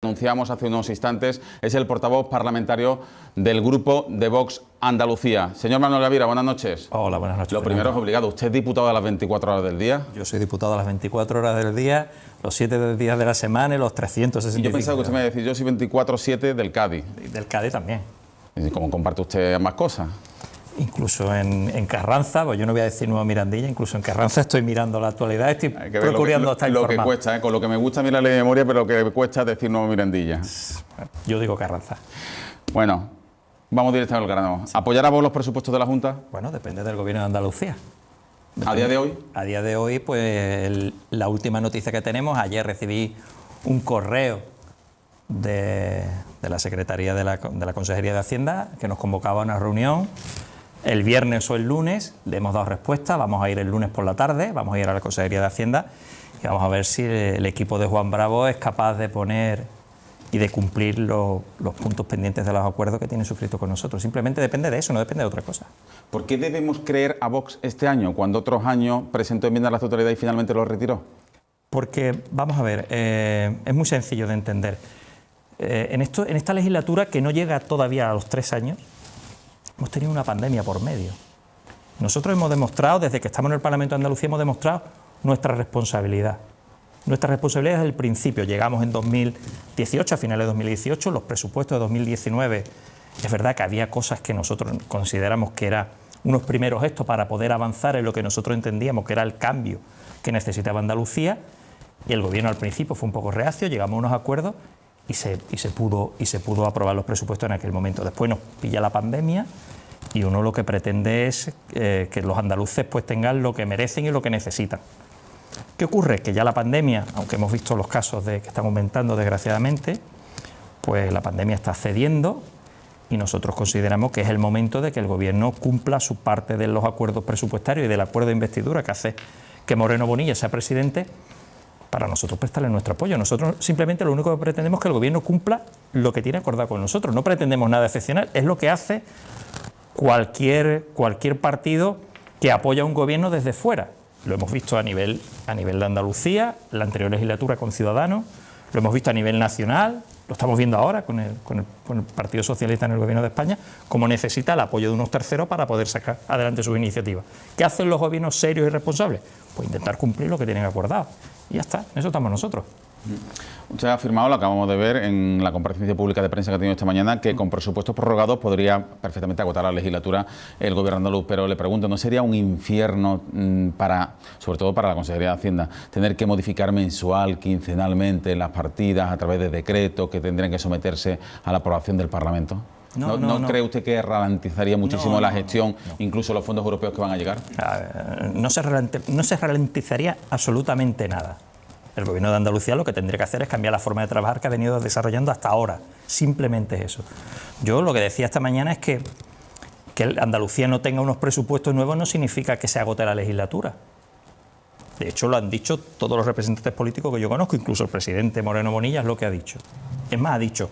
anunciamos hace unos instantes, es el portavoz parlamentario del grupo de Vox Andalucía. Señor Manuel Gavira, buenas noches. Hola, buenas noches. Lo primero es obligado. ¿Usted es diputado a las 24 horas del día? Yo soy diputado a las 24 horas del día, los 7 días de la semana y los 365. Y yo pensaba que usted me iba a decir, yo soy 24/7 del Cádiz. Del Cádiz también. ¿Y cómo comparte usted ambas cosas? Incluso en Carranza, pues yo no voy a decir Nueva Mirandilla, incluso en Carranza estoy mirando la actualidad, estoy procurando estar informado. Lo que cuesta, con lo que me gusta mirarle de memoria, pero lo que cuesta decir Nueva Mirandilla. Yo digo Carranza. Bueno, vamos directamente al grano. ¿Apoyará vos los presupuestos de la Junta? Bueno, depende del Gobierno de Andalucía. ¿A día de hoy? A día de hoy, pues la última noticia que tenemos, ayer recibí un correo de la Secretaría de la Consejería de Hacienda que nos convocaba a una reunión. El viernes o el lunes le hemos dado respuesta, vamos a ir el lunes por la tarde, vamos a ir a la Consejería de Hacienda y vamos a ver si el equipo de Juan Bravo es capaz de poner y de cumplir los puntos pendientes de los acuerdos que tienen suscritos con nosotros. Simplemente depende de eso, no depende de otra cosa. ¿Por qué debemos creer a Vox este año, cuando otros años presentó enmienda a la totalidad y finalmente lo retiró? Porque, vamos a ver, es muy sencillo de entender. En esta legislatura, que no llega todavía a los 3 años, hemos tenido una pandemia por medio. Nosotros hemos demostrado, desde que estamos en el Parlamento de Andalucía, hemos demostrado nuestra responsabilidad. Nuestra responsabilidad desde el principio. Llegamos en 2018, a finales de 2018, los presupuestos de 2019, es verdad que había cosas que nosotros consideramos que eran unos primeros gestos para poder avanzar en lo que nosotros entendíamos que era el cambio que necesitaba Andalucía, y el Gobierno al principio fue un poco reacio, llegamos a unos acuerdos y se pudo aprobar los presupuestos en aquel momento. Después nos pilla la pandemia y uno lo que pretende es que los andaluces pues tengan lo que merecen y lo que necesitan. ¿Qué ocurre? Que ya la pandemia, aunque hemos visto los casos que están aumentando desgraciadamente, pues la pandemia está cediendo y nosotros consideramos que es el momento de que el Gobierno cumpla su parte de los acuerdos presupuestarios y del acuerdo de investidura que hace que Moreno Bonilla sea presidente, para nosotros prestarle nuestro apoyo. Nosotros simplemente lo único que pretendemos es que el Gobierno cumpla lo que tiene acordado con nosotros. No pretendemos nada excepcional, es lo que hace cualquier partido que apoya a un Gobierno desde fuera. Lo hemos visto a nivel de Andalucía, la anterior legislatura con Ciudadanos, lo hemos visto a nivel nacional, lo estamos viendo ahora con el Partido Socialista en el Gobierno de España, como necesita el apoyo de unos terceros para poder sacar adelante sus iniciativas. ¿Qué hacen los gobiernos serios y responsables? Pues intentar cumplir lo que tienen acordado. Y ya está, en eso estamos nosotros. Usted ha afirmado, lo acabamos de ver en la comparecencia pública de prensa que ha tenido esta mañana, que con presupuestos prorrogados podría perfectamente agotar la legislatura el Gobierno andaluz. Pero le pregunto, ¿no sería un infierno sobre todo para la Consejería de Hacienda, tener que modificar mensual, quincenalmente las partidas a través de decretos que tendrían que someterse a la aprobación del Parlamento? ¿No cree usted que ralentizaría muchísimo la gestión, incluso los fondos europeos que van a llegar? No se ralentizaría absolutamente nada. El Gobierno de Andalucía lo que tendría que hacer es cambiar la forma de trabajar que ha venido desarrollando hasta ahora. Simplemente eso. Yo lo que decía esta mañana es que Andalucía no tenga unos presupuestos nuevos no significa que se agote la legislatura. De hecho, lo han dicho todos los representantes políticos que yo conozco, incluso el presidente Moreno Bonilla es lo que ha dicho. Es más, ha dicho,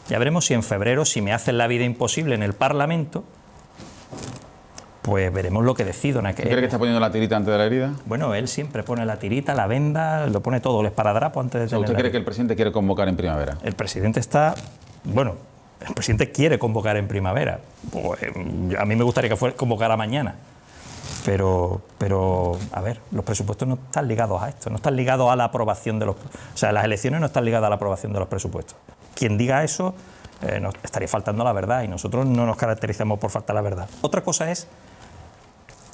ya veremos si en febrero, si me hacen la vida imposible en el Parlamento, pues veremos lo que decido. ¿Usted cree que está poniendo la tirita antes de la herida? Bueno, él siempre pone la tirita, la venda, lo pone todo, el esparadrapo antes de tener. ¿Usted cree que el presidente quiere convocar en primavera? El presidente el presidente quiere convocar en primavera. Pues, a mí me gustaría que convocara mañana. Pero, a ver, los presupuestos no están ligados a esto, no están ligados a la aprobación de los... O sea, las elecciones no están ligadas a la aprobación de los presupuestos. Quien diga eso nos estaría faltando la verdad y nosotros no nos caracterizamos por faltar la verdad. Otra cosa es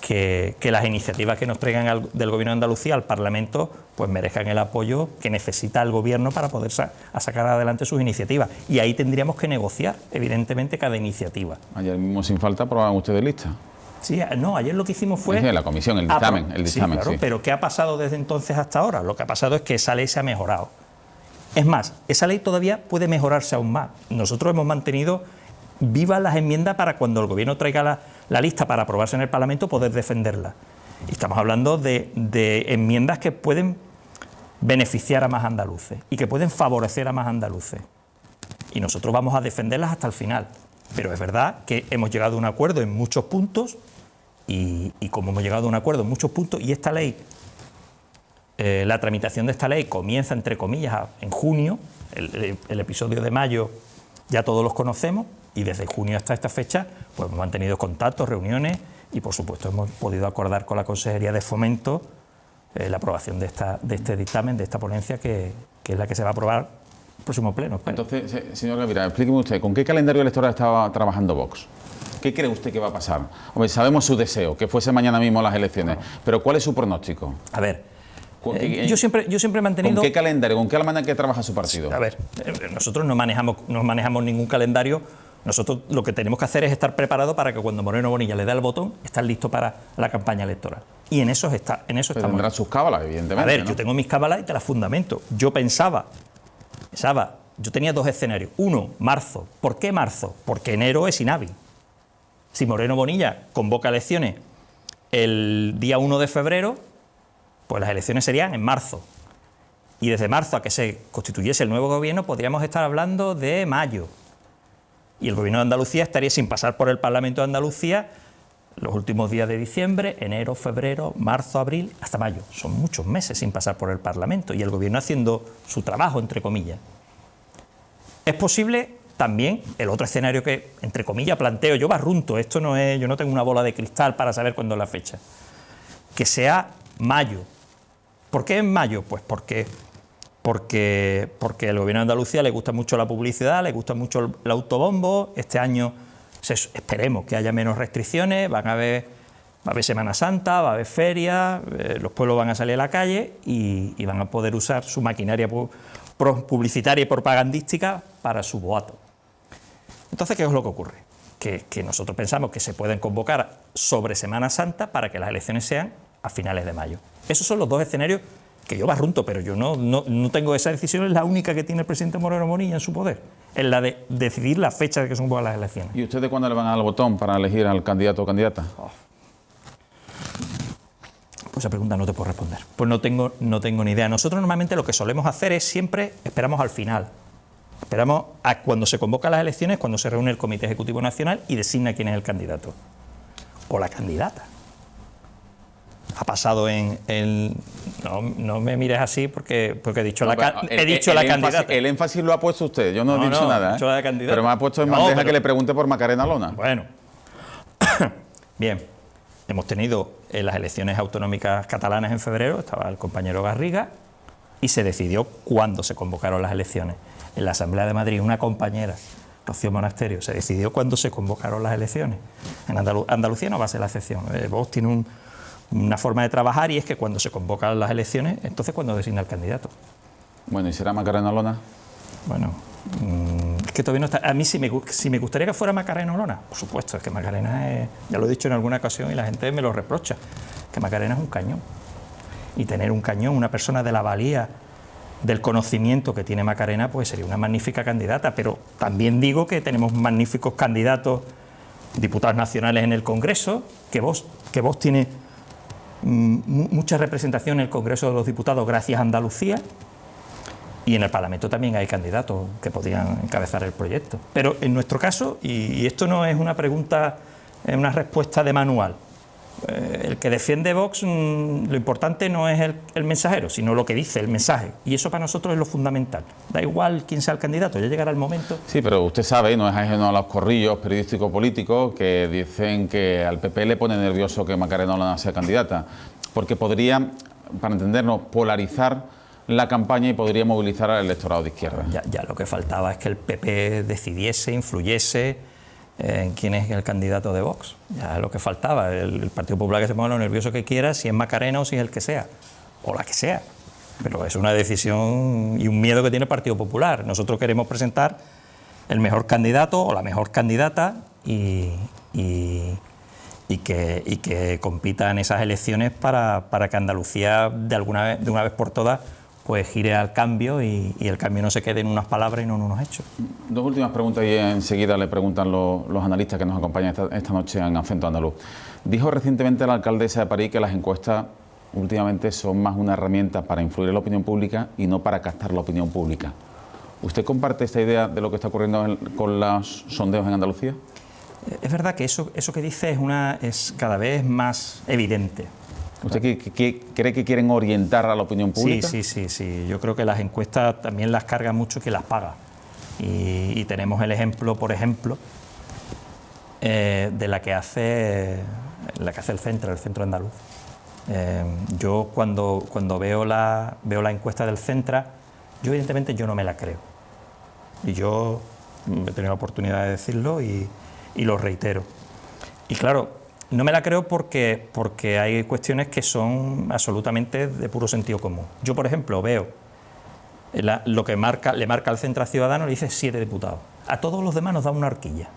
que las iniciativas que nos traigan del Gobierno de Andalucía al Parlamento pues merezcan el apoyo que necesita el Gobierno para poder sacar adelante sus iniciativas. Y ahí tendríamos que negociar, evidentemente, cada iniciativa. Ayer mismo, sin falta, aprobaban ustedes lista. Sí, no, ayer lo que hicimos fue... Sí, la comisión, el dictamen. Sí, claro, sí. Pero ¿qué ha pasado desde entonces hasta ahora? Lo que ha pasado es que esa ley se ha mejorado. Es más, esa ley todavía puede mejorarse aún más. Nosotros hemos mantenido vivas las enmiendas para cuando el Gobierno traiga la lista para aprobarse en el Parlamento, poder defenderla. Y estamos hablando de enmiendas que pueden beneficiar a más andaluces y que pueden favorecer a más andaluces. Y nosotros vamos a defenderlas hasta el final. Pero es verdad que hemos llegado a un acuerdo en muchos puntos y como hemos llegado a un acuerdo en muchos puntos y esta ley La tramitación de esta ley comienza, entre comillas, en junio. El episodio de mayo ya todos los conocemos y desde junio hasta esta fecha pues hemos mantenido contactos, reuniones y, por supuesto, hemos podido acordar con la Consejería de Fomento la aprobación de este dictamen, de esta ponencia, que es la que se va a aprobar el próximo pleno. Espero. Entonces, señor Gavira, explíqueme usted, ¿con qué calendario electoral estaba trabajando Vox? ¿Qué cree usted que va a pasar? Hombre, sabemos su deseo, que fuese mañana mismo las elecciones, pero ¿cuál es su pronóstico? A ver, yo siempre he mantenido... ¿Con qué calendario, con qué almanaque trabaja su partido? A ver, nosotros no manejamos ningún calendario. Nosotros lo que tenemos que hacer es estar preparados para que cuando Moreno Bonilla le dé el botón, estar listos para la campaña electoral. Y en eso estamos. Tendrán sus cábalas, evidentemente. A ver, ¿no? yo tengo mis cábalas y te las fundamento. Yo tenía dos escenarios. Uno, marzo. ¿Por qué marzo? Porque enero es inhábil. Si Moreno Bonilla convoca elecciones el día 1 de febrero, pues las elecciones serían en marzo. Y desde marzo a que se constituyese el nuevo gobierno podríamos estar hablando de mayo. Y el Gobierno de Andalucía estaría sin pasar por el Parlamento de Andalucía los últimos días de diciembre, enero, febrero, marzo, abril, hasta mayo. Son muchos meses sin pasar por el Parlamento y el Gobierno haciendo su trabajo, entre comillas. Es posible también el otro escenario que, entre comillas, planteo, yo barrunto, esto no es, yo no tengo una bola de cristal para saber cuándo es la fecha, que sea mayo. ¿Por qué en mayo? Pues porque al Gobierno de Andalucía le gusta mucho la publicidad, le gusta mucho el autobombo. Este año esperemos que haya menos restricciones, va a haber Semana Santa, va a haber ferias, los pueblos van a salir a la calle y van a poder usar su maquinaria publicitaria y propagandística para su boato. Entonces, ¿qué es lo que ocurre? Que nosotros pensamos que se pueden convocar sobre Semana Santa para que las elecciones sean a finales de mayo. Esos son los dos escenarios que yo barrunto, pero yo no tengo esa decisión, es la única que tiene el presidente Moreno Bonilla en su poder, es la de decidir la fecha de que se convocan las elecciones. ¿Y ustedes cuándo le van a dar el botón para elegir al candidato o candidata? Pues esa pregunta no te puedo responder. Pues no tengo ni idea. Nosotros normalmente lo que solemos hacer es siempre esperamos al final. Esperamos a cuando se convocan las elecciones, cuando se reúne el Comité Ejecutivo Nacional y designa quién es el candidato o la candidata. Ha pasado no me mires así porque he dicho la candidata. El énfasis lo ha puesto usted, yo no he dicho nada. La candidata. Pero me ha puesto en bandeja que le pregunte por Macarena Olona. Bueno, bien, hemos tenido las elecciones autonómicas catalanas en febrero, estaba el compañero Garriga, y se decidió cuándo se convocaron las elecciones. En la Asamblea de Madrid, una compañera, Rocío Monasterio, se decidió cuándo se convocaron las elecciones. En Andalucía no va a ser la excepción. Vox tiene una forma de trabajar y es que cuando se convocan las elecciones, entonces cuando designa el candidato. Bueno, ¿y será Macarena Olona? Bueno, es que todavía no está. A mí sí me gustaría que fuera Macarena Olona, por supuesto, es que Macarena es, ya lo he dicho en alguna ocasión y la gente me lo reprocha, que Macarena es un cañón. Y tener un cañón, una persona de la valía, del conocimiento que tiene Macarena, pues sería una magnífica candidata, pero también digo que tenemos magníficos candidatos, diputados nacionales en el Congreso, que Vox tiene mucha representación en el Congreso de los Diputados gracias a Andalucía, y en el Parlamento también hay candidatos que podrían encabezar el proyecto. Pero en nuestro caso, y esto no es una pregunta, es una respuesta de manual, el que defiende Vox, lo importante no es el mensajero, sino lo que dice el mensaje, y eso para nosotros es lo fundamental. Da igual quién sea el candidato, ya llegará el momento. Sí, pero usted sabe, no es ajeno a los corrillos periodísticos políticos que dicen que al PP le pone nervioso que Macarena Olona sea candidata, porque podría, para entendernos, polarizar la campaña y podría movilizar al electorado de izquierda. Ya lo que faltaba es que el PP decidiese, influyese en quién es el candidato de Vox. Ya lo que faltaba, el Partido Popular que se ponga lo nervioso que quiera, si es Macarena o si es el que sea, o la que sea. Pero es una decisión y un miedo que tiene el Partido Popular. Nosotros queremos presentar el mejor candidato o la mejor candidata y que compita en esas elecciones para que Andalucía de una vez por todas pues gire al cambio y el cambio no se quede en unas palabras y no en unos hechos. Dos últimas preguntas y enseguida le preguntan los analistas que nos acompañan esta noche en Acento Andaluz. Dijo recientemente la alcaldesa de París que las encuestas últimamente son más una herramienta para influir en la opinión pública y no para captar la opinión pública. ¿Usted comparte esta idea de lo que está ocurriendo con los sondeos en Andalucía? Es verdad que eso que dice es cada vez más evidente. ¿Usted cree que quieren orientar a la opinión pública? Sí. Yo creo que las encuestas también las carga mucho que las paga. Y tenemos el ejemplo, por ejemplo, de la que hace el centro andaluz. Yo cuando veo la encuesta del Centra, yo evidentemente no me la creo. Y yo he tenido la oportunidad de decirlo y lo reitero. Y claro, no me la creo porque hay cuestiones que son absolutamente de puro sentido común. Yo, por ejemplo, veo lo que le marca al Centro Ciudadano, le dice 7 diputados. A todos los demás nos da una horquilla.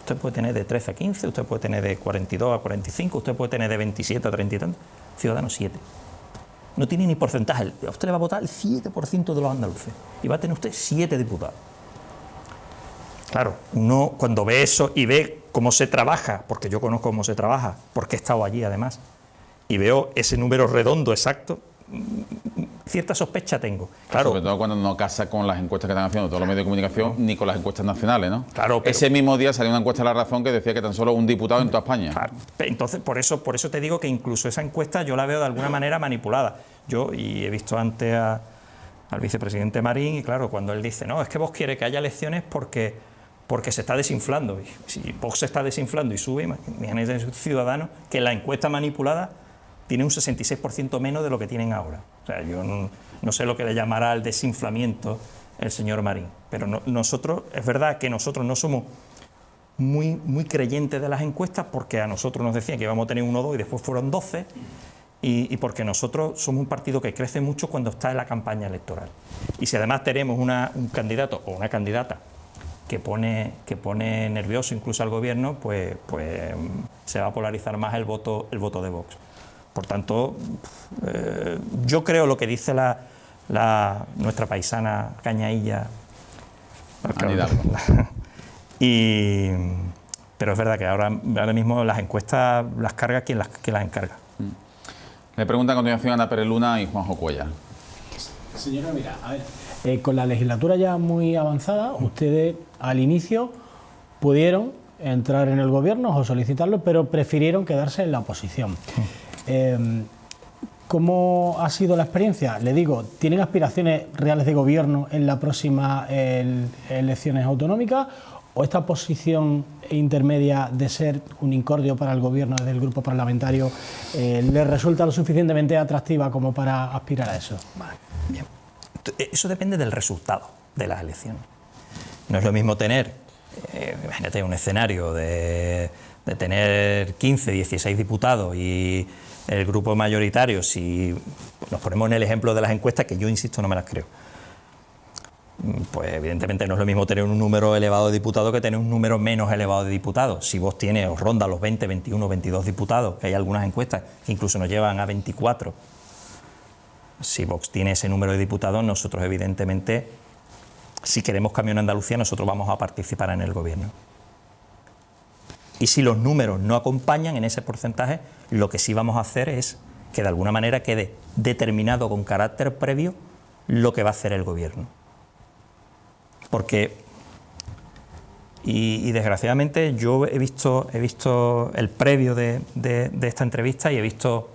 Usted puede tener de 13 a 15, usted puede tener de 42 a 45, usted puede tener de 27 a 30 y tantos. Ciudadanos 7. No tiene ni porcentaje. A usted le va a votar el 7% de los andaluces y va a tener usted 7 diputados. Claro, uno cuando ve eso y ve cómo se trabaja, porque yo conozco cómo se trabaja, porque he estado allí además, y veo ese número redondo exacto, cierta sospecha tengo. Claro, sobre todo cuando no casa con las encuestas que están haciendo todos los medios de comunicación, ni con las encuestas nacionales, ¿no? Claro, pero ese mismo día salió una encuesta de La Razón que decía que tan solo un diputado en toda España. Claro, entonces, por eso te digo que incluso esa encuesta yo la veo de alguna manera manipulada. Y he visto antes al vicepresidente Marín, y claro, cuando él dice, no, es que Vox quiere que haya elecciones porque se está desinflando. Y si Vox se está desinflando y sube, imagínense Ciudadanos que la encuesta manipulada tiene un 66% menos de lo que tienen ahora. O sea, yo no sé lo que le llamará el desinflamiento el señor Marín, pero nosotros, es verdad que nosotros no somos muy creyentes de las encuestas, porque a nosotros nos decían que íbamos a tener 1 o 2 y después fueron 12, y porque nosotros somos un partido que crece mucho cuando está en la campaña electoral. Y si además tenemos un candidato o una candidata que pone nervioso incluso al gobierno, pues se va a polarizar más el voto de Vox. Por tanto, yo creo lo que dice nuestra paisana Cañailla, pero es verdad que ahora mismo las encuestas las carga quien las encarga. Le pregunta a continuación Ana Pérez Luna y Juanjo Cuellar. Señora, mira, a ver, con la legislatura ya muy avanzada, ustedes al inicio pudieron entrar en el gobierno o solicitarlo, pero prefirieron quedarse en la oposición. ¿Cómo ha sido la experiencia? Le digo, ¿tienen aspiraciones reales de gobierno en la próxima elecciones autonómicas? ¿O esta posición intermedia de ser un incordio para el gobierno desde el grupo parlamentario les resulta lo suficientemente atractiva como para aspirar a eso? Vale, bien. Eso depende del resultado de las elecciones. No es lo mismo tener, imagínate, un escenario de tener 15, 16 diputados y el grupo mayoritario, si nos ponemos en el ejemplo de las encuestas, que yo insisto no me las creo, pues evidentemente no es lo mismo tener un número elevado de diputados que tener un número menos elevado de diputados. Si vos tienes o ronda los 20, 21, 22 diputados, que hay algunas encuestas que incluso nos llevan a 24, si Vox tiene ese número de diputados, nosotros evidentemente, si queremos cambio en Andalucía, nosotros vamos a participar en el gobierno. Y si los números no acompañan en ese porcentaje, lo que sí vamos a hacer es que de alguna manera quede determinado con carácter previo lo que va a hacer el gobierno. Porque, y desgraciadamente, yo he visto el previo de esta entrevista y he visto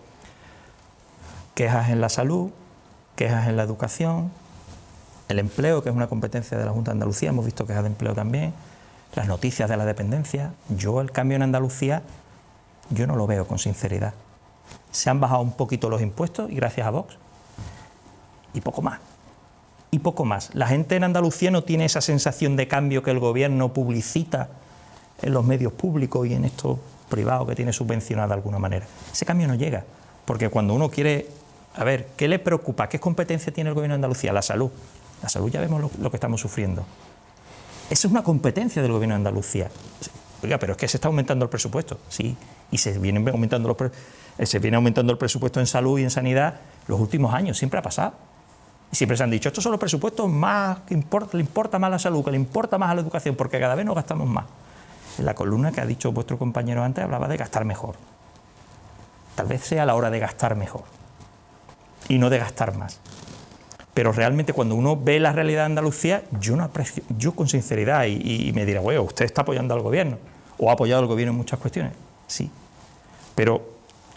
quejas en la salud, quejas en la educación, el empleo, que es una competencia de la Junta de Andalucía, hemos visto quejas de empleo también, las noticias de la dependencia. Yo el cambio en Andalucía, yo no lo veo con sinceridad. Se han bajado un poquito los impuestos y gracias a Vox, y poco más. Y poco más. La gente en Andalucía no tiene esa sensación de cambio que el gobierno publicita en los medios públicos y en estos privados que tiene subvencionada de alguna manera. Ese cambio no llega, porque cuando uno quiere... A ver, ¿qué le preocupa? ¿Qué competencia tiene el gobierno de Andalucía? La salud. La salud ya vemos lo que estamos sufriendo. Esa es una competencia del gobierno de Andalucía. Oiga, pero es que se está aumentando el presupuesto. Sí, y se viene aumentando el presupuesto en salud y en sanidad los últimos años. Siempre ha pasado. Y siempre se han dicho, estos son los presupuestos más que le importa más la salud, que le importa más a la educación, porque cada vez nos gastamos más. En la columna que ha dicho vuestro compañero antes hablaba de gastar mejor. Tal vez sea la hora de gastar mejor y no de gastar más. Pero realmente cuando uno ve la realidad de Andalucía, yo no aprecio, yo con sinceridad, y me dirá, bueno, usted está apoyando al gobierno, o ha apoyado al gobierno en muchas cuestiones, sí. Pero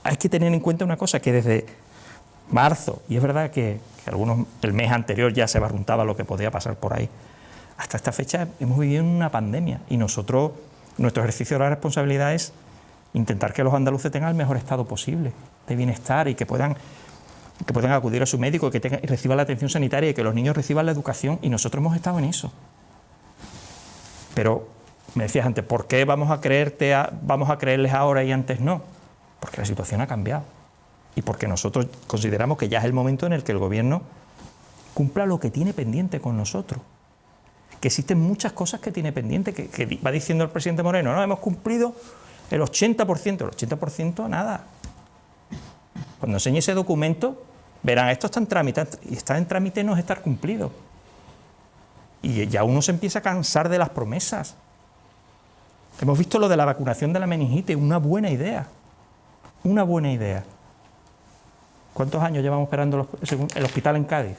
hay que tener en cuenta una cosa, que desde marzo, y es verdad que algunos, el mes anterior ya se barruntaba lo que podía pasar por ahí, hasta esta fecha hemos vivido en una pandemia y nosotros, nuestro ejercicio de la responsabilidad es intentar que los andaluces tengan el mejor estado posible de bienestar y que puedan acudir a su médico, que reciban la atención sanitaria y que los niños reciban la educación, y nosotros hemos estado en eso. Pero me decías antes, ¿por qué vamos a creerles ahora y antes no? Porque la situación ha cambiado y porque nosotros consideramos que ya es el momento en el que el Gobierno cumpla lo que tiene pendiente con nosotros. Que existen muchas cosas que tiene pendiente, que va diciendo el presidente Moreno, no, hemos cumplido el 80%, el 80% nada. Cuando enseñe ese documento, verán, esto está en trámite, y estar en trámite no es estar cumplido. Y ya uno se empieza a cansar de las promesas. Hemos visto lo de la vacunación de la meningitis, una buena idea. Una buena idea. ¿Cuántos años llevamos esperando el hospital en Cádiz?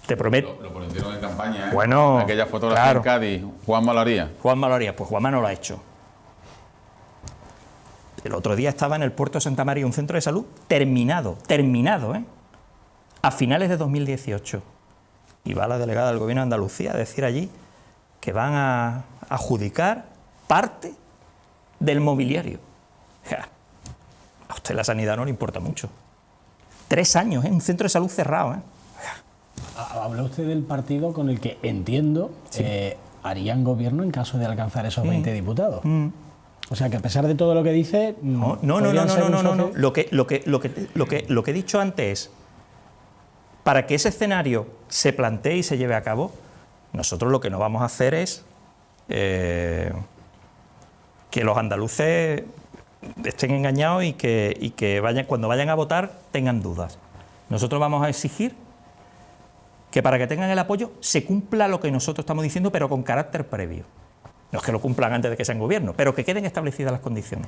Te prometo. Lo pusieron en campaña, ¿eh? Bueno, aquella fotografía claro. en Cádiz, Juanma lo haría. Juanma lo haría, pues Juanma no lo ha hecho. El otro día estaba en el puerto de Santa María un centro de salud terminado, a finales de 2018. Y va la delegada del Gobierno de Andalucía a decir allí que van a adjudicar parte del mobiliario. Ja, a usted la sanidad no le importa mucho. 3 años, un centro de salud cerrado. Habla usted del partido con el que entiendo harían gobierno en caso de alcanzar esos 20 diputados. O sea que a pesar de todo lo que dice... No. Lo que he dicho antes es, para que ese escenario se plantee y se lleve a cabo, nosotros lo que no vamos a hacer es que los andaluces estén engañados y que cuando vayan a votar tengan dudas. Nosotros vamos a exigir que para que tengan el apoyo se cumpla lo que nosotros estamos diciendo, pero con carácter previo. No es que lo cumplan antes de que sean gobierno, pero que queden establecidas las condiciones.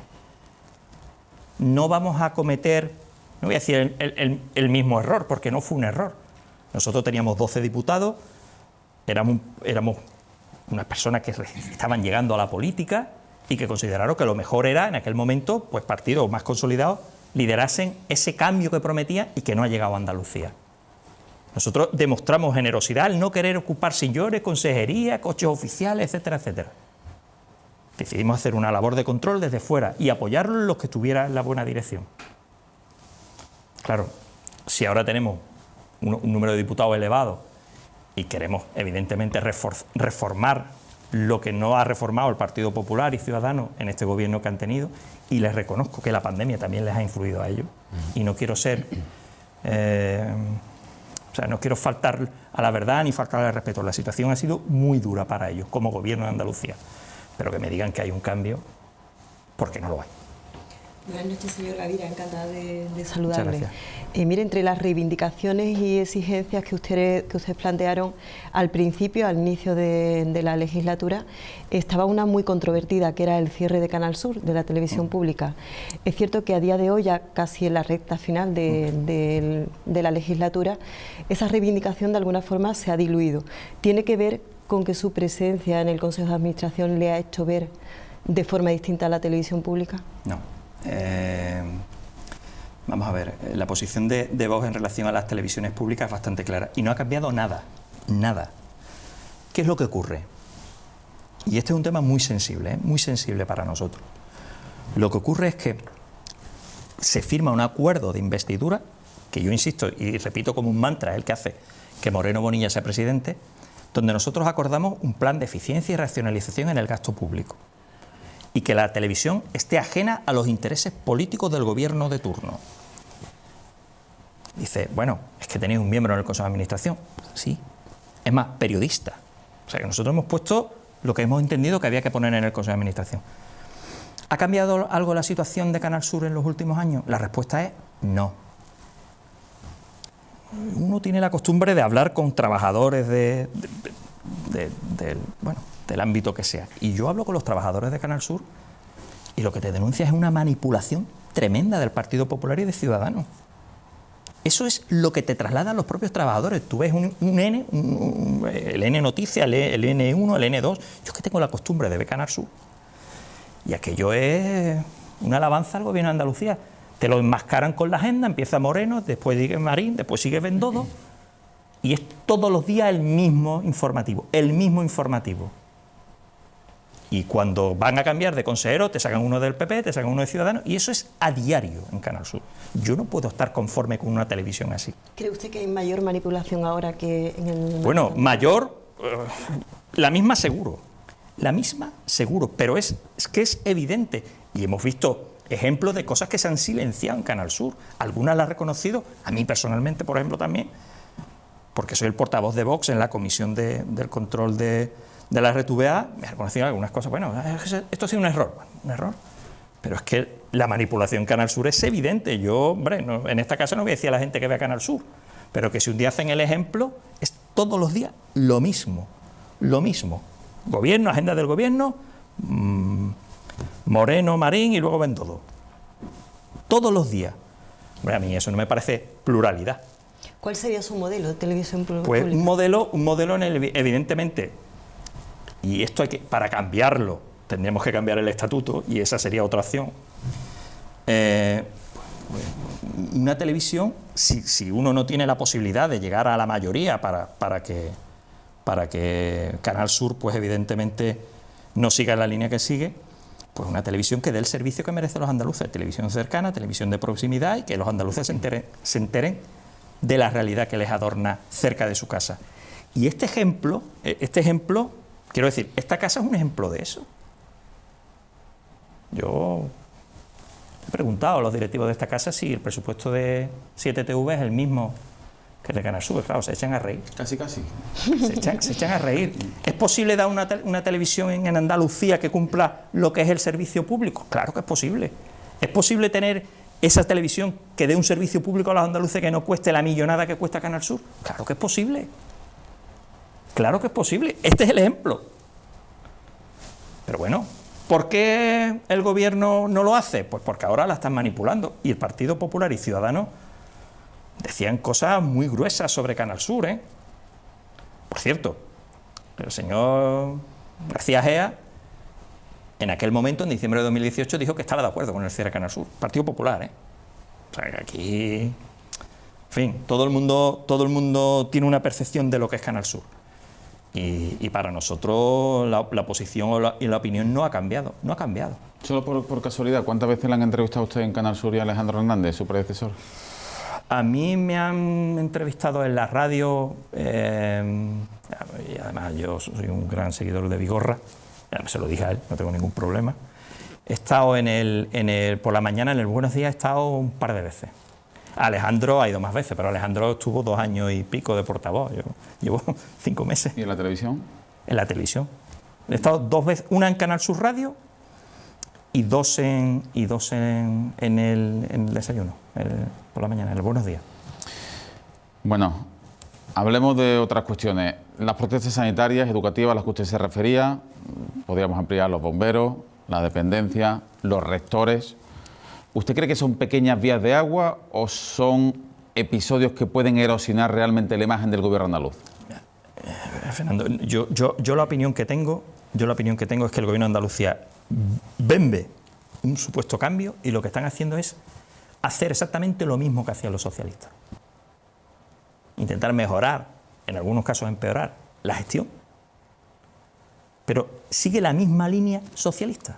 No vamos a cometer, no voy a decir el mismo error, porque no fue un error. Nosotros teníamos 12 diputados, éramos unas personas que estaban llegando a la política y que consideraron que lo mejor era, en aquel momento, pues partidos más consolidados liderasen ese cambio que prometía y que no ha llegado a Andalucía. Nosotros demostramos generosidad al no querer ocupar sillones, consejería, coches oficiales, etcétera, etcétera. Decidimos hacer una labor de control desde fuera y apoyarlos en los que estuvieran en la buena dirección. Claro, si ahora tenemos un número de diputados elevado y queremos, evidentemente, reformar lo que no ha reformado el Partido Popular y Ciudadanos en este gobierno que han tenido, y les reconozco que la pandemia también les ha influido a ellos, y no quiero ser... no quiero faltar a la verdad ni faltar al respeto. La situación ha sido muy dura para ellos, como gobierno de Andalucía. Pero que me digan que hay un cambio, porque no lo hay. Buenas noches, señor Gavira, encantada de saludarle. Muchas gracias. Mire, entre las reivindicaciones y exigencias que ustedes plantearon al principio, al inicio de la legislatura, estaba una muy controvertida, que era el cierre de Canal Sur, de la televisión pública. Es cierto que a día de hoy, ya casi en la recta final de la legislatura, esa reivindicación de alguna forma se ha diluido. ¿Tiene que ver con que su presencia en el Consejo de Administración le ha hecho ver de forma distinta a la televisión pública? No. Vamos a ver, la posición de Vox en relación a las televisiones públicas es bastante clara y no ha cambiado nada, nada. ¿Qué es lo que ocurre? Y este es un tema muy sensible para nosotros. Lo que ocurre es que se firma un acuerdo de investidura, que yo insisto y repito como un mantra, es el que hace que Moreno Bonilla sea presidente, donde nosotros acordamos un plan de eficiencia y racionalización en el gasto público, y que la televisión esté ajena a los intereses políticos del gobierno de turno. Dice, bueno, es que tenéis un miembro en el Consejo de Administración. Sí, es más, periodista. O sea que nosotros hemos puesto lo que hemos entendido que había que poner en el Consejo de Administración. ¿Ha cambiado algo la situación de Canal Sur en los últimos años? La respuesta es no. Uno tiene la costumbre de hablar con trabajadores del ámbito que sea. Y yo hablo con los trabajadores de Canal Sur y lo que te denuncia es una manipulación tremenda del Partido Popular y de Ciudadanos. Eso es lo que te trasladan los propios trabajadores. Tú ves el N Noticia, el N1, el N2. Yo es que tengo la costumbre de ver Canal Sur. Y aquello es una alabanza al gobierno de Andalucía. Te lo enmascaran con la agenda, empieza Moreno, después sigue Marín, después sigue Bendodo, y es todos los días el mismo informativo, Y cuando van a cambiar de consejero, te sacan uno del PP, te sacan uno de Ciudadanos, y eso es a diario en Canal Sur. Yo no puedo estar conforme con una televisión así. ¿Cree usted que hay mayor manipulación ahora que en el... Bueno, mayor, la misma seguro, pero es que es evidente, y hemos visto ejemplos de cosas que se han silenciado en Canal Sur. Algunas las he reconocido, a mí personalmente, por ejemplo, también, porque soy el portavoz de Vox en la comisión del control de la RTVA, me he reconocido algunas cosas. Bueno, esto ha sido un error, pero es que la manipulación en Canal Sur es evidente. Yo, hombre, en esta casa no voy a decir a la gente que vea Canal Sur, pero que si un día hacen el ejemplo, es todos los días lo mismo. Gobierno, agenda del gobierno, Moreno, Marín y luego Bendodo. Todos los días. Bueno, a mí eso no me parece pluralidad. ¿Cuál sería su modelo de televisión pública? Pues un modelo evidentemente, y esto para cambiarlo tendríamos que cambiar el estatuto, y esa sería otra opción. Una televisión, si uno no tiene la posibilidad de llegar a la mayoría para que Canal Sur, pues evidentemente no siga la línea que sigue, pues una televisión que dé el servicio que merecen los andaluces, televisión cercana, televisión de proximidad, y que los andaluces se enteren de la realidad que les adorna cerca de su casa. Y este ejemplo, quiero decir, esta casa es un ejemplo de eso. Yo he preguntado a los directivos de esta casa si el presupuesto de 7TV es el mismo que el de Canal Sur. Claro, se echan a reír. Casi. Se echan a reír. ¿Es posible dar una televisión en Andalucía que cumpla lo que es el servicio público? Claro que es posible. ¿Es posible tener esa televisión que dé un servicio público a los andaluces que no cueste la millonada que cuesta Canal Sur? Claro que es posible. Claro que es posible. Este es el ejemplo. Pero bueno, ¿por qué el gobierno no lo hace? Pues porque ahora la están manipulando. Y el Partido Popular y Ciudadanos decían cosas muy gruesas sobre Canal Sur, ¿eh? Por cierto, el señor García Gea, en aquel momento, en diciembre de 2018, dijo que estaba de acuerdo con el cierre de Canal Sur. Partido Popular, ¿eh? O sea, que aquí... En fin, todo el mundo tiene una percepción de lo que es Canal Sur. Y para nosotros la posición y la opinión no ha cambiado. Solo por casualidad, ¿cuántas veces le han entrevistado a usted en Canal Sur y a Alejandro Hernández, su predecesor? A mí me han entrevistado en la radio, y además yo soy un gran seguidor de Vigorra, se lo dije a él, no tengo ningún problema. He estado por la mañana en el Buenos Días, he estado un par de veces. Alejandro ha ido más veces, pero Alejandro estuvo 2 años y pico de portavoz, yo llevo 5 meses. ¿Y en la televisión? En la televisión. He estado 2 veces, una en Canal Sur Radio y dos en el desayuno, por la mañana, en el Buenos Días. Bueno, hablemos de otras cuestiones. Las protestas sanitarias, educativas a las que usted se refería, podríamos ampliar los bomberos, la dependencia, los rectores. ¿Usted cree que son pequeñas vías de agua o son episodios que pueden erosionar realmente la imagen del gobierno andaluz? Fernando, yo la opinión que tengo es que el gobierno de Andalucía vende un supuesto cambio y lo que están haciendo es hacer exactamente lo mismo que hacían los socialistas. Intentar mejorar, en algunos casos empeorar, la gestión, pero sigue la misma línea socialista.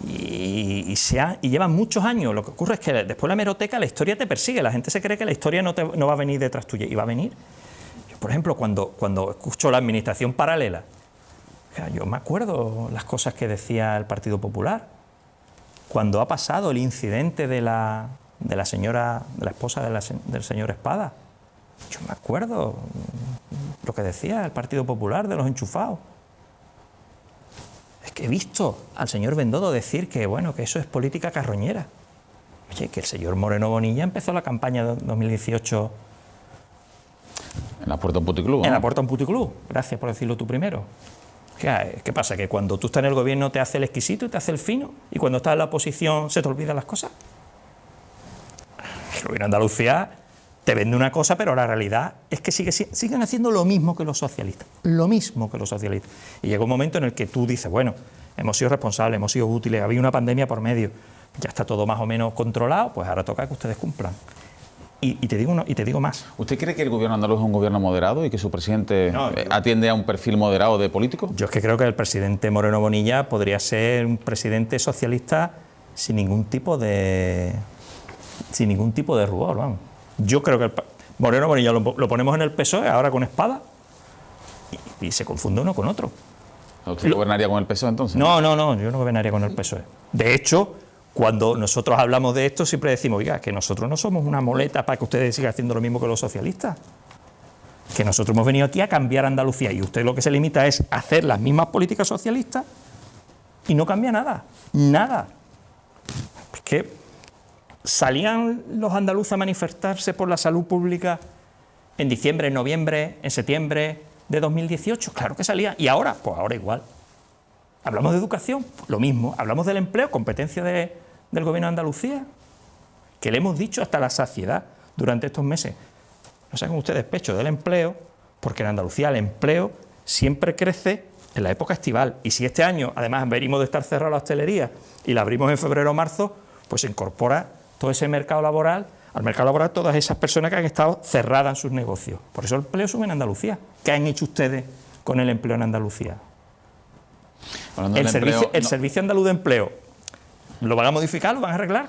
Y llevan muchos años. Lo que ocurre es que después de la hemeroteca la historia te persigue. La gente se cree que la historia no va a venir detrás tuya, y va a venir. Yo, por ejemplo, cuando escucho la administración paralela, yo me acuerdo las cosas que decía el Partido Popular. Cuando ha pasado el incidente de la esposa del señor Espada, yo me acuerdo lo que decía el Partido Popular de los enchufados. Es que he visto al señor Bendodo decir que, bueno, que eso es política carroñera. Oye, que el señor Moreno Bonilla empezó la campaña de 2018... En la puerta de un puticlub, ¿no? En la puerta de un puticlub, gracias por decirlo tú primero. ¿Qué pasa? ¿Que cuando tú estás en el gobierno te hace el exquisito y te hace el fino? ¿Y cuando estás en la oposición se te olvidan las cosas? El gobierno de Andalucía te vende una cosa, pero la realidad es que siguen haciendo lo mismo que los socialistas. Lo mismo que los socialistas. Y llega un momento en el que tú dices, bueno, hemos sido responsables, hemos sido útiles, había una pandemia por medio, ya está todo más o menos controlado, pues ahora toca que ustedes cumplan. Y te digo más. ¿Usted cree que el gobierno andaluz es un gobierno moderado y que su presidente atiende a un perfil moderado de político? Yo es que creo que el presidente Moreno Bonilla podría ser un presidente socialista sin ningún tipo de rubor, vamos. Yo creo que Moreno Bonilla lo ponemos en el PSOE ahora con espada y se confunde uno con otro. ¿Usted gobernaría con el PSOE entonces? No, yo no gobernaría con el PSOE. De hecho, cuando nosotros hablamos de esto siempre decimos, oiga, que nosotros no somos una muleta para que ustedes sigan haciendo lo mismo que los socialistas. Que nosotros hemos venido aquí a cambiar Andalucía y usted lo que se limita es hacer las mismas políticas socialistas y no cambia nada. Nada. Es que salían los andaluces a manifestarse por la salud pública en diciembre, en noviembre, en septiembre de 2018. Claro que salían. ¿Y ahora? Pues ahora igual. Hablamos de educación, lo mismo. Hablamos del empleo, competencia del Gobierno de Andalucía, que le hemos dicho hasta la saciedad durante estos meses. No saquen ustedes pecho del empleo, porque en Andalucía el empleo siempre crece en la época estival. Y si este año, además, venimos de estar cerrada la hostelería y la abrimos en febrero o marzo, pues se incorpora todo ese mercado laboral, al mercado laboral todas esas personas que han estado cerradas en sus negocios. Por eso el empleo sube en Andalucía. ¿Qué han hecho ustedes con el empleo en Andalucía? El Servicio Andaluz de Empleo, ¿lo van a modificar? ¿Lo van a arreglar?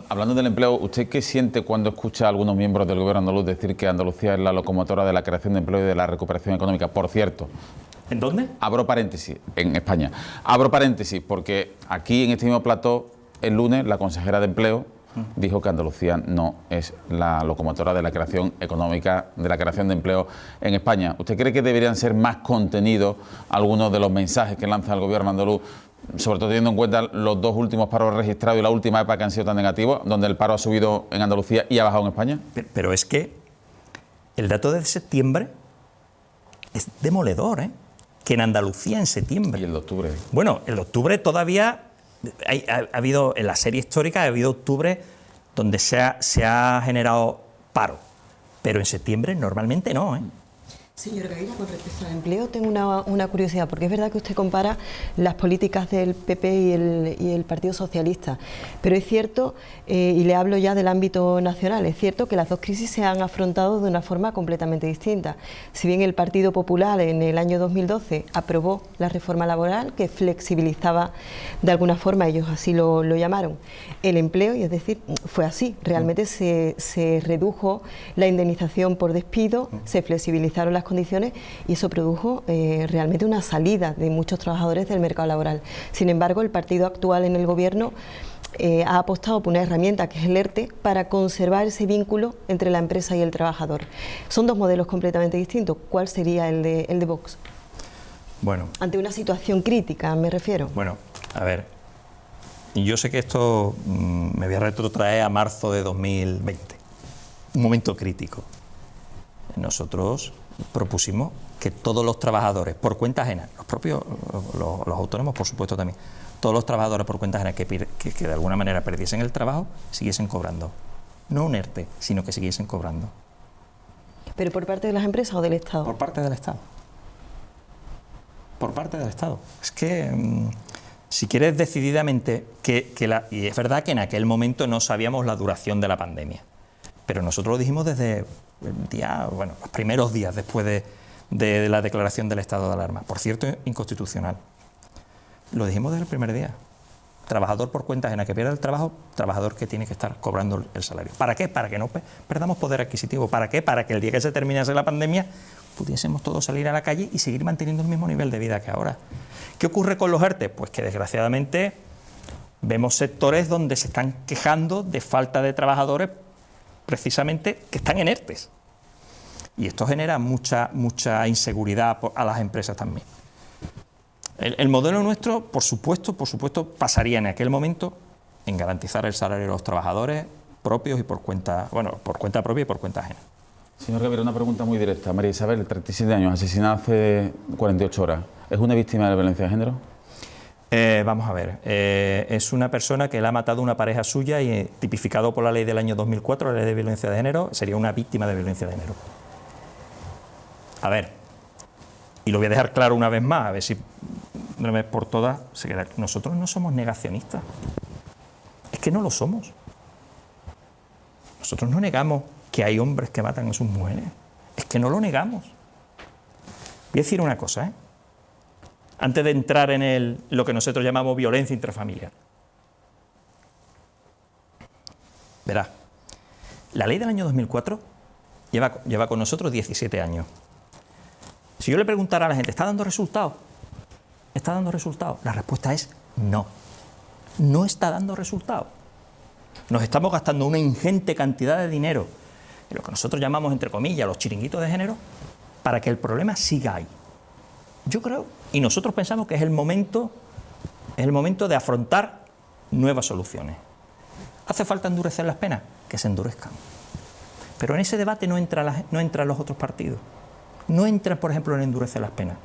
Hablando del empleo, ¿usted qué siente cuando escucha a algunos miembros del gobierno andaluz decir que Andalucía es la locomotora de la creación de empleo y de la recuperación económica? Por cierto, ¿en dónde? Abro paréntesis, en España. Abro paréntesis porque aquí en este mismo plató, el lunes, la consejera de Empleo dijo que Andalucía no es la locomotora de la creación económica, de la creación de empleo en España. ¿Usted cree que deberían ser más contenidos algunos de los mensajes que lanza el gobierno andaluz, sobre todo teniendo en cuenta los dos últimos paros registrados y la última EPA que han sido tan negativos, donde el paro ha subido en Andalucía y ha bajado en España? Pero es que el dato de septiembre es demoledor, ¿eh? Que en Andalucía en septiembre. Y el de octubre. Bueno, el de octubre todavía ha habido, en la serie histórica, ha habido octubre donde se ha generado paro, pero en septiembre normalmente no, ¿eh? Señor Gaira, con respecto al empleo tengo una curiosidad, porque es verdad que usted compara las políticas del PP y el Partido Socialista, pero es cierto, y le hablo ya del ámbito nacional, es cierto que las dos crisis se han afrontado de una forma completamente distinta. Si bien el Partido Popular en el año 2012 aprobó la reforma laboral, que flexibilizaba de alguna forma, ellos así lo llamaron, el empleo, y es decir, fue así, realmente se redujo la indemnización por despido, se flexibilizaron las condiciones y eso produjo realmente una salida de muchos trabajadores del mercado laboral. Sin embargo, el partido actual en el gobierno ha apostado por una herramienta que es el ERTE para conservar ese vínculo entre la empresa y el trabajador. Son dos modelos completamente distintos. ¿Cuál sería el de Vox? Bueno. Ante una situación crítica, me refiero. Bueno, a ver, yo sé que esto me voy a retrotraer a marzo de 2020, un momento crítico. Nosotros propusimos que todos los trabajadores por cuenta ajena, los autónomos por supuesto también, todos los trabajadores por cuenta ajena que de alguna manera perdiesen el trabajo, siguiesen cobrando. No un ERTE, sino que siguiesen cobrando. ¿Pero por parte de las empresas o del Estado? Por parte del Estado. Por parte del Estado. Es que, si quieres decididamente, y es verdad que en aquel momento no sabíamos la duración de la pandemia, pero nosotros lo dijimos desde los primeros días después de la declaración del estado de alarma. Por cierto, inconstitucional. Lo dijimos desde el primer día. Trabajador por cuenta ajena que pierda el trabajo, trabajador que tiene que estar cobrando el salario. ¿Para qué? Para que no perdamos poder adquisitivo. ¿Para qué? Para que el día que se terminase la pandemia pudiésemos todos salir a la calle y seguir manteniendo el mismo nivel de vida que ahora. ¿Qué ocurre con los ERTE? Pues que desgraciadamente vemos sectores donde se están quejando de falta de trabajadores precisamente que están en ERTES. Y esto genera mucha inseguridad a las empresas también. El modelo nuestro, por supuesto, pasaría en aquel momento en garantizar el salario de los trabajadores propios y por cuenta propia y por cuenta ajena. Señor Rivera, una pregunta muy directa. María Isabel, 37 años, asesinada hace 48 horas. ¿Es una víctima de la violencia de género? Vamos a ver, es una persona que le ha matado a una pareja suya y tipificado por la ley del año 2004, la ley de violencia de género, sería una víctima de violencia de género. A ver, y lo voy a dejar claro una vez más, a ver si de una vez por todas se queda. Nosotros no somos negacionistas. Es que no lo somos. Nosotros no negamos que hay hombres que matan a sus mujeres. Es que no lo negamos. Voy a decir una cosa, ¿eh? Antes de entrar en lo que nosotros llamamos violencia intrafamiliar. Verá, la ley del año 2004 lleva con nosotros 17 años. Si yo le preguntara a la gente, ¿está dando resultados? ¿Está dando resultados? La respuesta es no. No está dando resultados. Nos estamos gastando una ingente cantidad de dinero en lo que nosotros llamamos, entre comillas, los chiringuitos de género, para que el problema siga ahí. Yo creo, y nosotros pensamos que es el momento de afrontar nuevas soluciones. ¿Hace falta endurecer las penas? Que se endurezcan. Pero en ese debate no entran los otros partidos. No entran, por ejemplo, en endurecer las penas.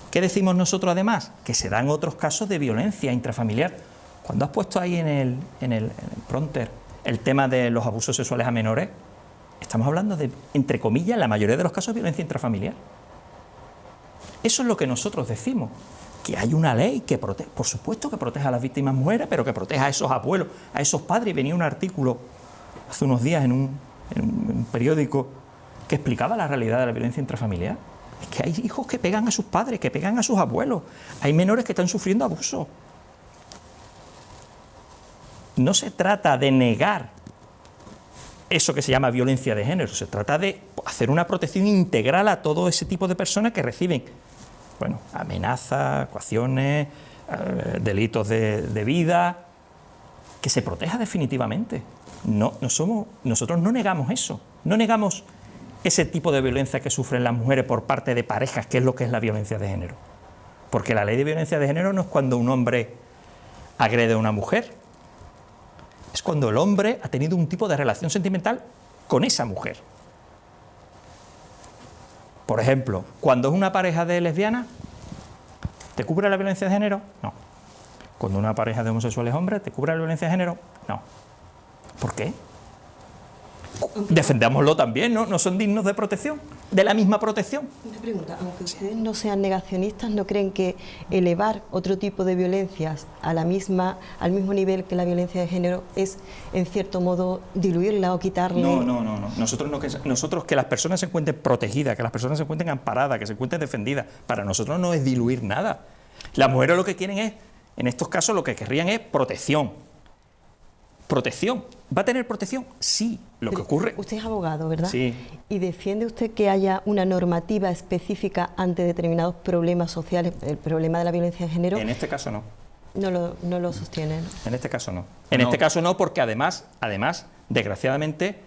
¿Qué decimos nosotros además? Que se dan otros casos de violencia intrafamiliar. Cuando has puesto ahí en el prompter el tema de los abusos sexuales a menores, estamos hablando de, entre comillas, en la mayoría de los casos de violencia intrafamiliar. Eso es lo que nosotros decimos, que hay una ley que protege, por supuesto que proteja a las víctimas mujeres, pero que proteja a esos abuelos, a esos padres. Y venía un artículo hace unos días en un periódico que explicaba la realidad de la violencia intrafamiliar. Es que hay hijos que pegan a sus padres, que pegan a sus abuelos, hay menores que están sufriendo abuso. No se trata de negar eso que se llama violencia de género, se trata de hacer una protección integral a todo ese tipo de personas que reciben, bueno, amenazas, coacciones, delitos de vida, que se proteja definitivamente. Nosotros no negamos eso, no negamos ese tipo de violencia que sufren las mujeres por parte de parejas, que es lo que es la violencia de género. Porque la ley de violencia de género no es cuando un hombre agrede a una mujer, es cuando el hombre ha tenido un tipo de relación sentimental con esa mujer. Por ejemplo, cuando es una pareja de lesbianas, ¿te cubre la violencia de género? No. Cuando una pareja de homosexuales hombres, ¿te cubre la violencia de género? No. ¿Por qué? Defendámoslo también, ¿no? ¿No son dignos de protección? ¿De la misma protección? Una pregunta, aunque ustedes no sean negacionistas, ¿no creen que elevar otro tipo de violencias al mismo nivel que la violencia de género es, en cierto modo, diluirla o quitarle? No. Nosotros que las personas se encuentren protegidas, que las personas se encuentren amparadas, que se encuentren defendidas, para nosotros no es diluir nada. Las mujeres lo que quieren es, en estos casos, lo que querrían es protección. ¿Protección? ¿Va a tener protección? Sí. Lo que ocurre... Usted es abogado, ¿verdad? Sí. ¿Y defiende usted que haya una normativa específica ante determinados problemas sociales, el problema de la violencia de género? En este caso no. No lo sostiene, ¿no? En este caso no. En este caso no, porque además, desgraciadamente,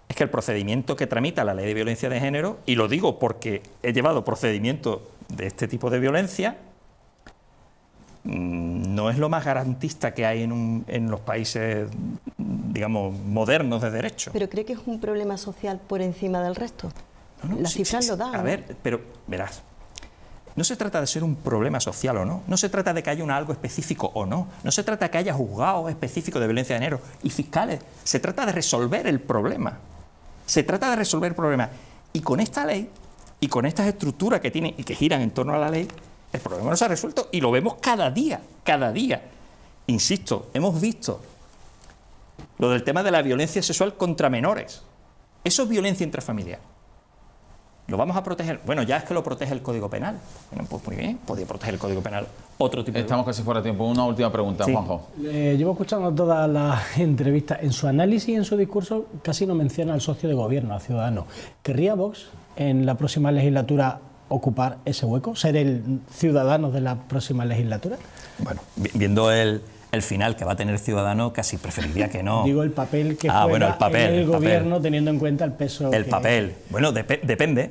es que el procedimiento que tramita la ley de violencia de género, y lo digo porque he llevado procedimientos de este tipo de violencia, no es lo más garantista que hay en los países, digamos, modernos de derecho. ¿Pero cree que es un problema social por encima del resto? No, Las cifras lo dan. A ver, pero verás, no se trata de ser un problema social o no, no se trata de que haya algo específico o no, no se trata de que haya juzgados específicos de violencia de género y fiscales, se trata de resolver el problema. Se trata de resolver el problema. Y con esta ley, y con estas estructuras que tienen y que giran en torno a la ley, el problema no se ha resuelto y lo vemos cada día, cada día. Insisto, hemos visto lo del tema de la violencia sexual contra menores. Eso es violencia intrafamiliar. ¿Lo vamos a proteger? Bueno, ya es que lo protege el Código Penal. Bueno, pues muy bien, podría proteger el Código Penal otro tipo de... Estamos casi fuera de tiempo. Una última pregunta, Sí. Juanjo. Llevo escuchando todas las entrevistas. En su análisis y en su discurso casi no menciona al socio de gobierno, a Ciudadanos. ¿Querría Vox en la próxima legislatura ocupar ese hueco? ¿Ser el Ciudadanos de la próxima legislatura? Bueno, viendo el final que va a tener Ciudadanos, casi preferiría que no. Digo el papel que juega bueno, en el gobierno, papel. teniendo en cuenta el peso El que... papel. Bueno, dependería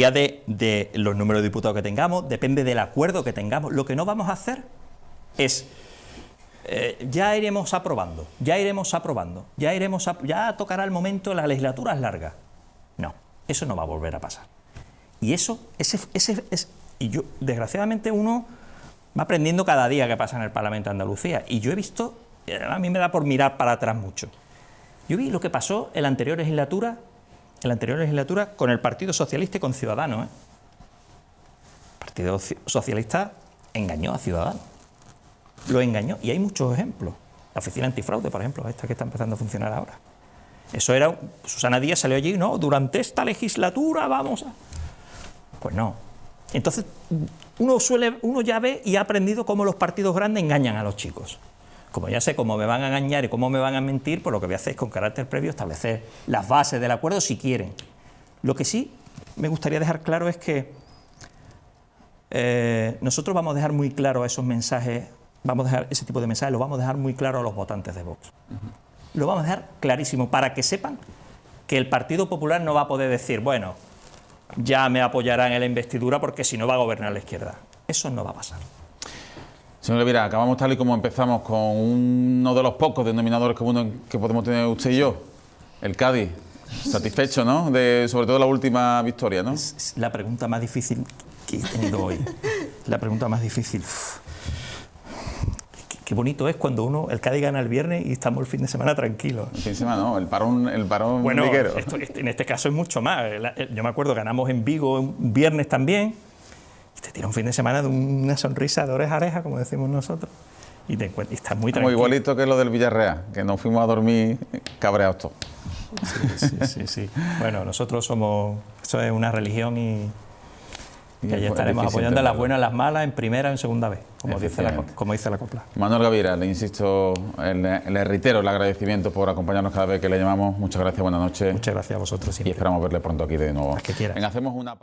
de los números de diputados que tengamos, depende del acuerdo que tengamos. Lo que no vamos a hacer es... ya iremos aprobando, ya tocará el momento, la legislatura es larga. No, eso no va a volver a pasar. Y y yo, desgraciadamente, uno va aprendiendo cada día que pasa en el Parlamento de Andalucía. Y yo he visto, a mí me da por mirar para atrás mucho. Yo vi lo que pasó en la anterior legislatura con el Partido Socialista y con Ciudadanos. El Partido Socialista engañó a Ciudadanos. Lo engañó. Y hay muchos ejemplos. La oficina antifraude, por ejemplo, esta que está empezando a funcionar ahora. Eso era... Susana Díaz salió allí, no, durante esta legislatura vamos a... Pues no. Entonces, uno ya ve y ha aprendido cómo los partidos grandes engañan a los chicos. Como ya sé cómo me van a engañar y cómo me van a mentir, pues lo que voy a hacer es con carácter previo establecer las bases del acuerdo si quieren. Lo que sí me gustaría dejar claro es que nosotros vamos a dejar muy claro esos mensajes, vamos a dejar ese tipo de mensajes, lo vamos a dejar muy claro a los votantes de Vox. Lo vamos a dejar clarísimo para que sepan que el Partido Popular no va a poder decir, bueno, ya me apoyarán en la investidura porque si no va a gobernar la izquierda. Eso no va a pasar. Señor Elvira, acabamos tal y como empezamos con uno de los pocos denominadores comunes que podemos tener usted y yo, el Cádiz. Satisfecho, ¿no? Sobre todo la última victoria, ¿no? Es la pregunta más difícil que he tenido hoy. La pregunta más difícil. Qué bonito es cuando el Cádiz gana el viernes y estamos el fin de semana tranquilos. El fin de semana, no, el parón bueno, liguero. En este caso es mucho más. Yo me acuerdo, ganamos en Vigo un viernes también. Y te tira un fin de semana de una sonrisa de oreja a oreja, como decimos nosotros. Y estás muy tranquilo. Igualito que lo del Villarreal, que nos fuimos a dormir cabreados todos. Sí. Bueno, nosotros somos... Eso es una religión y ahí estaremos apoyando a las buenas, a las malas, en primera o en segunda vez, como dice la copla. Manuel Gavira, le insisto, le reitero el agradecimiento por acompañarnos cada vez que le llamamos. Muchas gracias, buenas noches. Muchas gracias a vosotros siempre. Y esperamos verle pronto aquí de nuevo. Las que quieras. Venga, hacemos una...